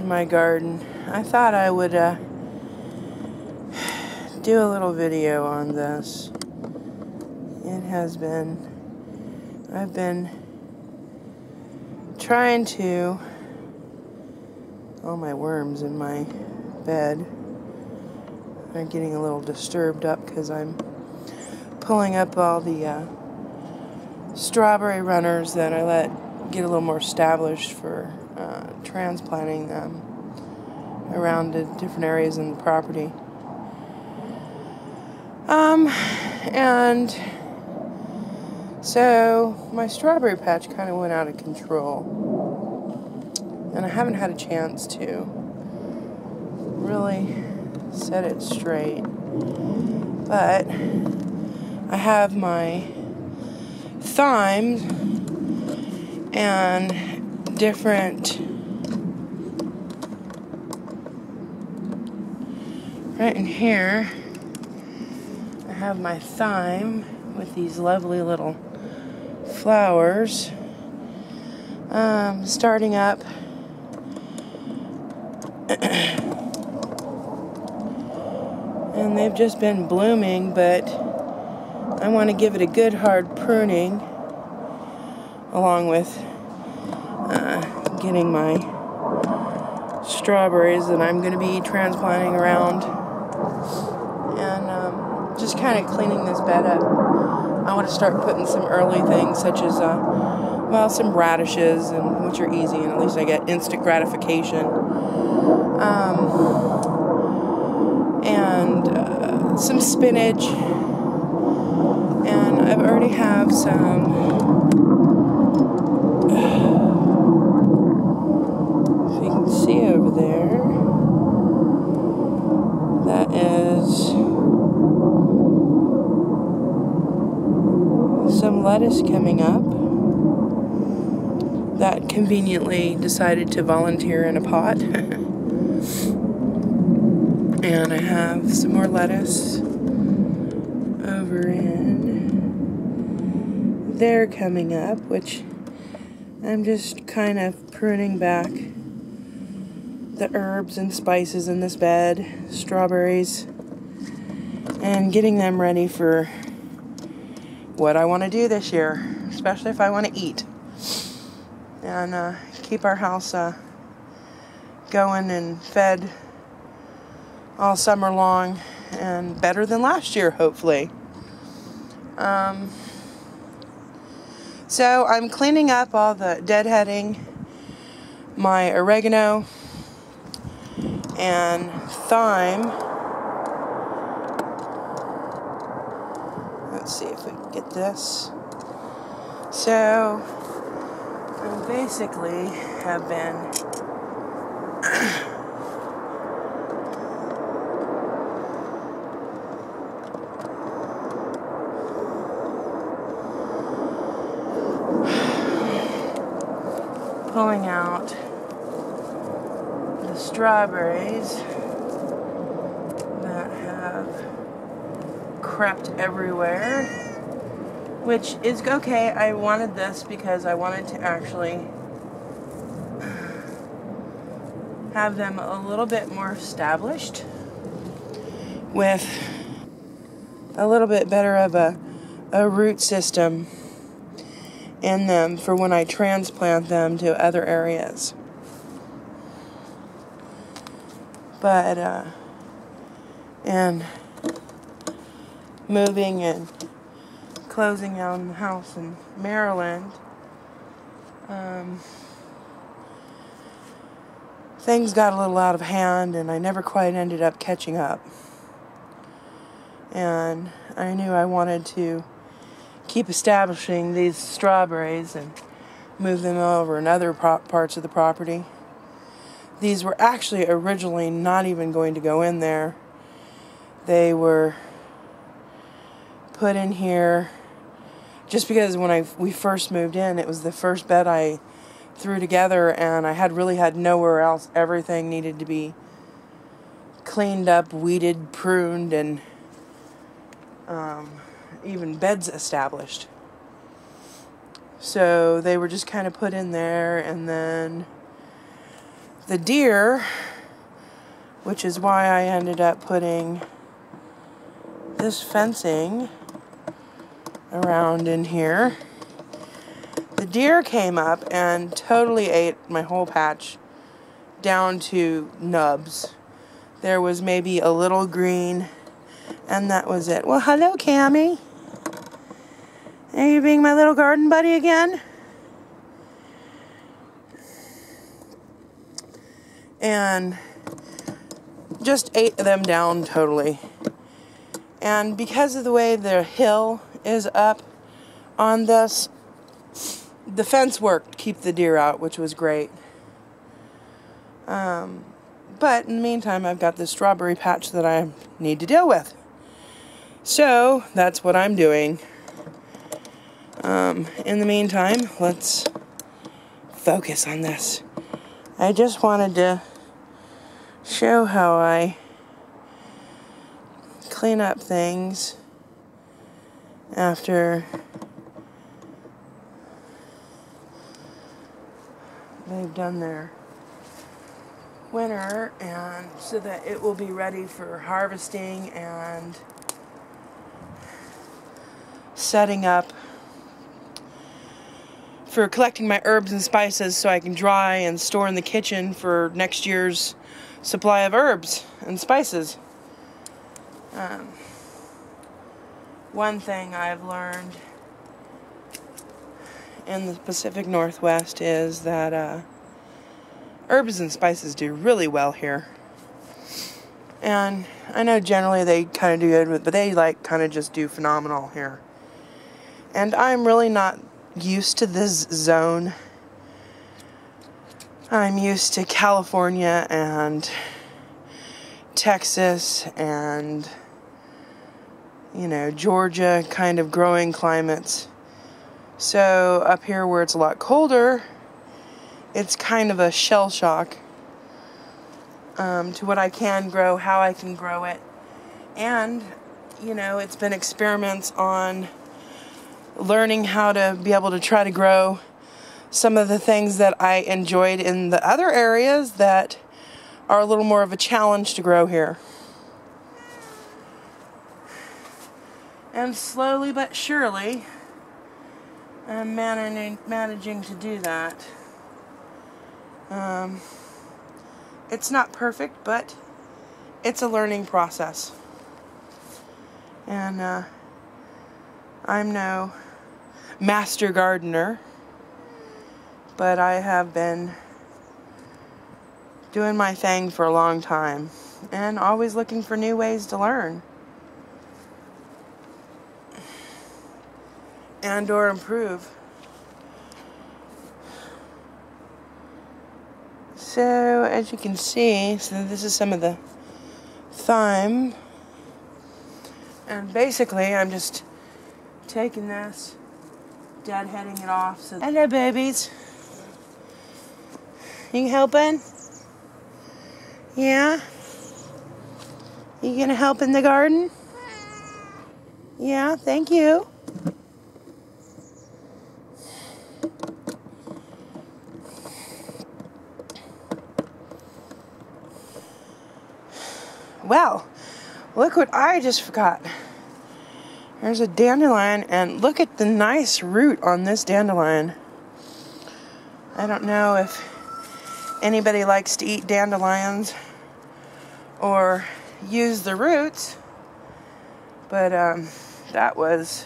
my garden. I thought I would do a little video on this. I've been trying to, all my worms in my bed are getting a little disturbed up because I'm pulling up all the strawberry runners that I let get a little more established for transplanting them around to different areas in the property. And so my strawberry patch kind of went out of control, and I haven't had a chance to really set it straight. But I have my thyme and different, right in here I have my thyme with these lovely little flowers starting up. And they've just been blooming, but I want to give it a good hard pruning along with getting my strawberries that I'm going to be transplanting around, and just kind of cleaning this bed up. I want to start putting some early things such as some radishes, and which are easy, and at least I get instant gratification, and some spinach, and I've already have some, if you can see over there, that is some lettuce coming up that conveniently decided to volunteer in a pot. And I have some more lettuce over in there coming up, which I'm just kind of pruning back the herbs and spices in this bed, strawberries, and getting them ready for what I want to do this year, especially if I want to eat and keep our house going and fed all summer long, and better than last year, hopefully. So I'm cleaning up all the deadheading, my oregano and thyme. Let's see if we can get this. So I basically have been pulling out the strawberries that have crept everywhere, which is okay. I wanted this because I wanted to actually have them a little bit more established with a little bit better of a root system in them for when I transplant them to other areas. But and moving and closing down the house in Maryland, things got a little out of hand, and I never quite ended up catching up. And I knew I wanted to keep establishing these strawberries and move them over in other parts of the property. These were actually originally not even going to go in there. They were put in here just because when we first moved in, it was the first bed I threw together, and I really had nowhere else. Everything needed to be cleaned up, weeded, pruned, and even beds established. So they were just kind of put in there, and then the deer, which is why I ended up putting this fencing around in here. The deer came up and totally ate my whole patch down to nubs. There was maybe a little green, and that was it. Well, hello, Cammie. Are you being my little garden buddy again? And just ate them down totally. And because of the way the hill is up on this, the fence worked to keep the deer out, which was great. But in the meantime, I've got this strawberry patch that I need to deal with. So that's what I'm doing. In the meantime, let's focus on this. I just wanted to show how I clean up things after they've done their winter, and so that it will be ready for harvesting and setting up for collecting my herbs and spices so I can dry and store in the kitchen for next year's supply of herbs and spices. One thing I've learned in the Pacific Northwest is that herbs and spices do really well here. And I know generally they kind of do good, but they kind of just do phenomenal here. And I'm really not used to this zone. I'm used to California and Texas and, Georgia kind of growing climates. So up here where it's a lot colder, it's kind of a shell shock to what I can grow, how I can grow it. And, it's been experiments on learning how to be able to try to grow some of the things that I enjoyed in the other areas that are a little more of a challenge to grow here. And slowly but surely, I'm managing to do that. It's not perfect, but it's a learning process. And I'm no master gardener, but I have been doing my thing for a long time and always looking for new ways to learn and or improve. So as you can see, this is some of the thyme, and basically I'm just taking this, deadheading it off. So hello, babies. You helping? Yeah? You gonna help in the garden? Yeah, thank you. Well, look what I just forgot. There's a dandelion, and look at the nice root on this dandelion. I don't know if anybody likes to eat dandelions or use the roots, but that was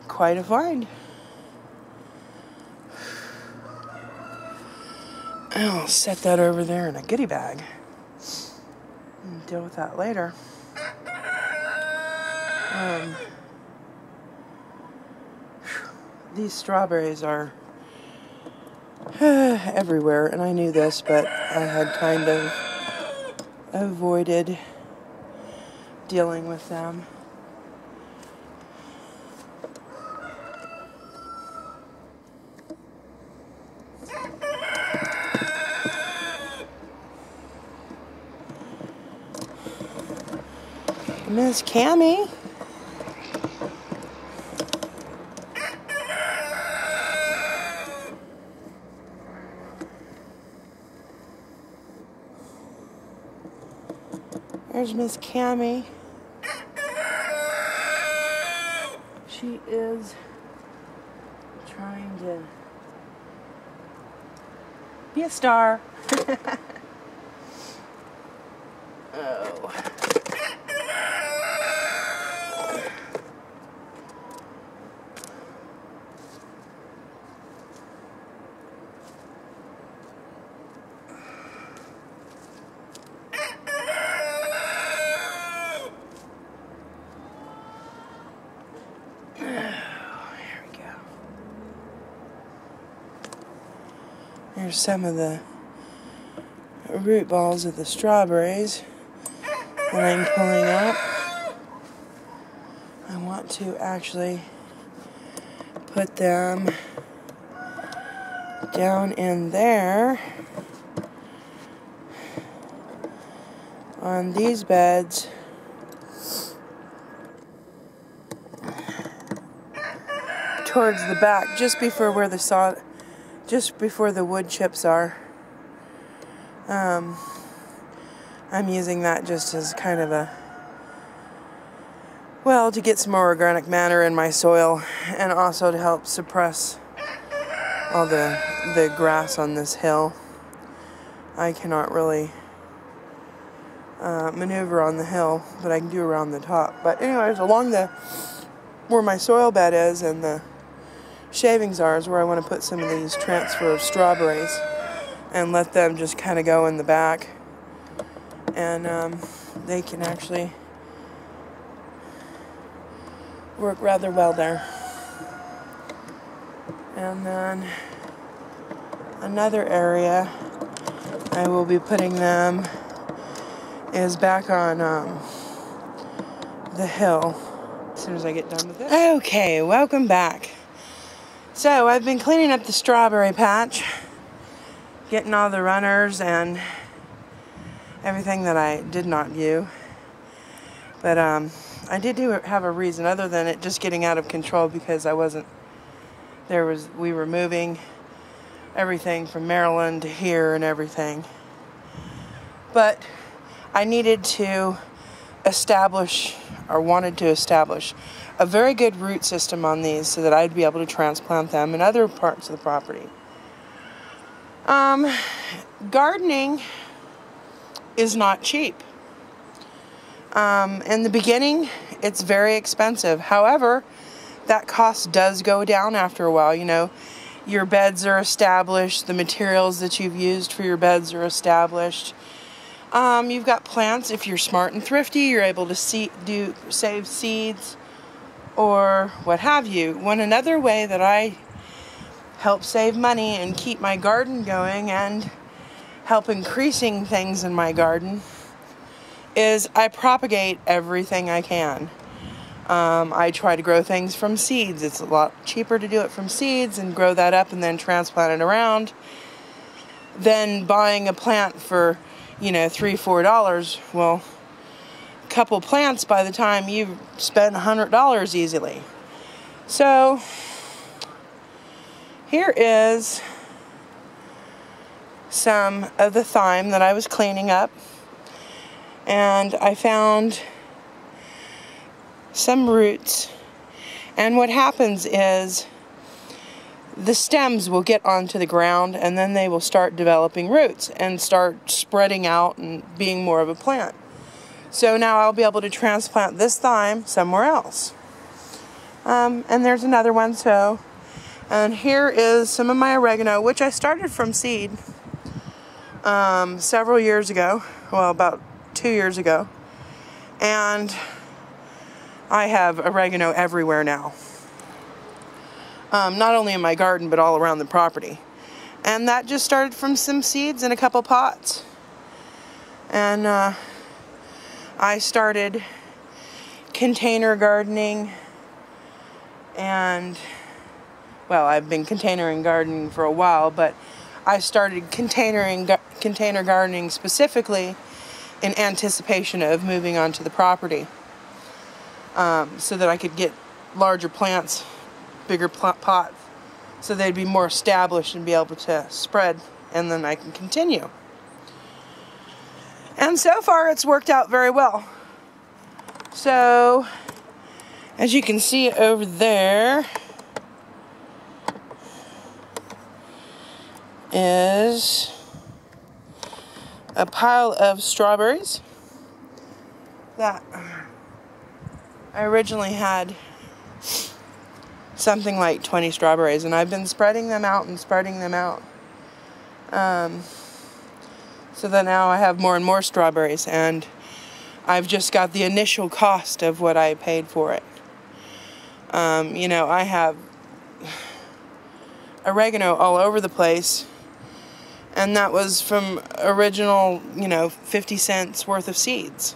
quite a find. I'll set that over there in a goodie bag and deal with that later. These strawberries are everywhere, and I knew this, but I had kind of avoided dealing with them. Miss Cammie. There's Miss Cammie. She is trying to be a star. Oh. Here's some of the root balls of the strawberries that I'm pulling up. I want to actually put them down in there on these beds. Towards the back, just before where the just before the wood chips are. I'm using that just as kind of a, well, to get some more organic matter in my soil, and also to help suppress all the grass on this hill. I cannot really maneuver on the hill, but I can do around the top. But anyways, along where my soil bed is and the shavings are is where I want to put some of these transfer of strawberries and let them just kind of go in the back, and they can actually work rather well there. And then another area I will be putting them is back on the hill as soon as I get done with this. Okay, welcome back. So I've been cleaning up the strawberry patch, getting all the runners and everything that I did not do. But I did have a reason other than it just getting out of control, because we were moving everything from Maryland to here and everything. But I needed to wanted to establish a very good root system on these so that I'd be able to transplant them in other parts of the property. Gardening is not cheap. In the beginning, it's very expensive. However, that cost does go down after a while. You know, your beds are established, the materials that you've used for your beds are established. You've got plants. If you're smart and thrifty, you're able to save seeds or what have you. Another way that I help save money and keep my garden going and help increasing things in my garden is I propagate everything I can. I try to grow things from seeds. It's a lot cheaper to do it from seeds and grow that up and then transplant it around than buying a plant for, $3-4. Well, a couple plants by the time you've spent $100 easily. So here is some of the thyme that I was cleaning up, and I found some roots, and what happens is the stems will get onto the ground and then they will start developing roots and start spreading out and being more of a plant. So now I'll be able to transplant this thyme somewhere else. And there's another one. And here is some of my oregano, which I started from seed several years ago. Well, about 2 years ago. And I have oregano everywhere now. Not only in my garden, but all around the property. And that just started from some seeds in a couple pots. And I started container gardening, and, well, I've been container gardening for a while, but I started container gardening specifically in anticipation of moving onto the property, so that I could get larger plants, bigger pots, so they'd be more established and be able to spread, and then I can continue. And so far it's worked out very well. So, as you can see over there is a pile of strawberries that I originally had something like 20 strawberries, and I've been spreading them out and spreading them out. So that now I have more and more strawberries, and I've just got the initial cost of what I paid for it. You know, I have oregano all over the place, and that was from original, you know, 50 cents worth of seeds.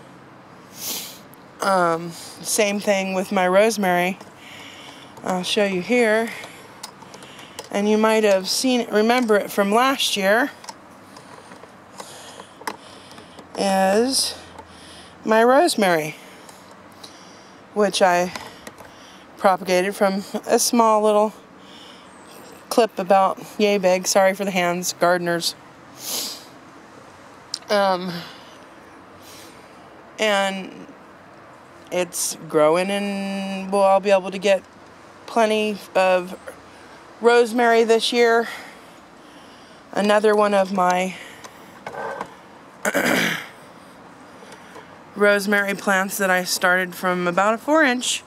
Same thing with my rosemary. I'll show you here, and you might have seen it, remember it from last year, is my rosemary, which I propagated from a small little clip about yay big. Sorry for the hands, gardeners. And it's growing, and I'll be able to get plenty of rosemary this year. Another one of my rosemary plants that I started from about a 4-inch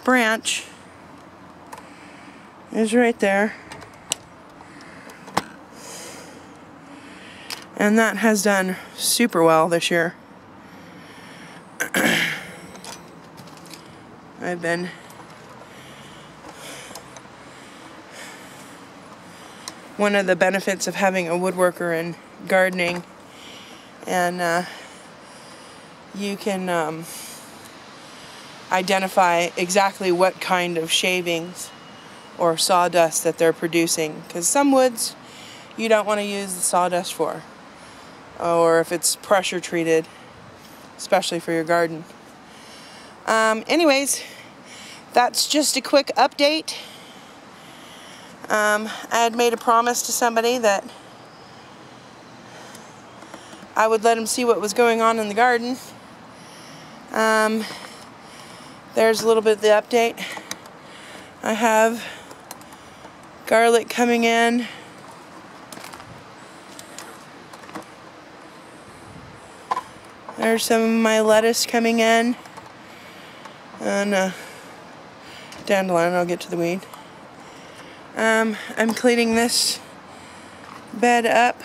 branch is right there. And that has done super well this year. I've been one of the benefits of having a woodworker and gardening, and you can identify exactly what kind of shavings or sawdust that they're producing, because some woods you don't want to use the sawdust for, or if it's pressure treated, especially for your garden. Anyways, that's just a quick update. I had made a promise to somebody that I would let him see what was going on in the garden. There's a little bit of the update. I have garlic coming in. There's some of my lettuce coming in. And dandelion, I'll get to the weed. I'm cleaning this bed up.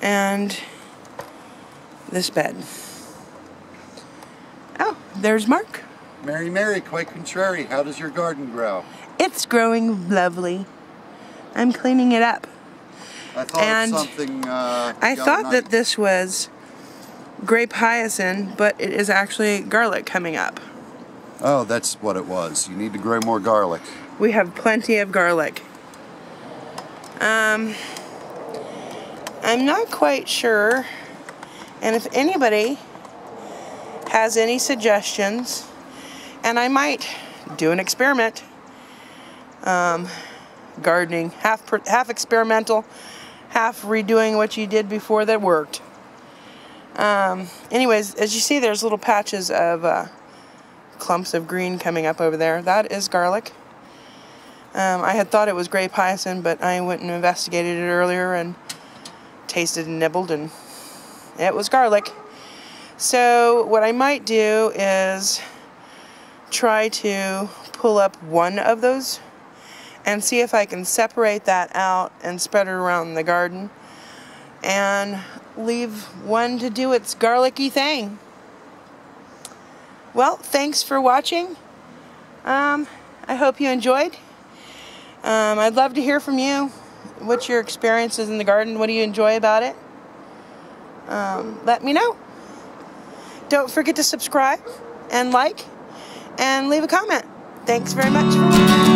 And this bed. Oh, there's Mark. Mary, quite contrary. How does your garden grow? It's growing lovely. I'm cleaning it up. I thought something. I thought that this was grape hyacinth, but it is actually garlic coming up. Oh, that's what it was. You need to grow more garlic. We have plenty of garlic. I'm not quite sure, and if anybody has any suggestions, and I might do an experiment, gardening, half experimental, half redoing what you did before that worked. Anyways, as you see, there's little patches of clumps of green coming up over there. That is garlic. I had thought it was grape hyacinth, but I went and investigated it earlier and tasted and nibbled, and it was garlic. So what I might do is try to pull up one of those and see if I can separate that out and spread it around the garden and leave one to do its garlicky thing. Well, thanks for watching. I hope you enjoyed. I'd love to hear from you. What's your experiences in the garden? What do you enjoy about it? Let me know. Don't forget to subscribe and like and leave a comment. Thanks very much for watching.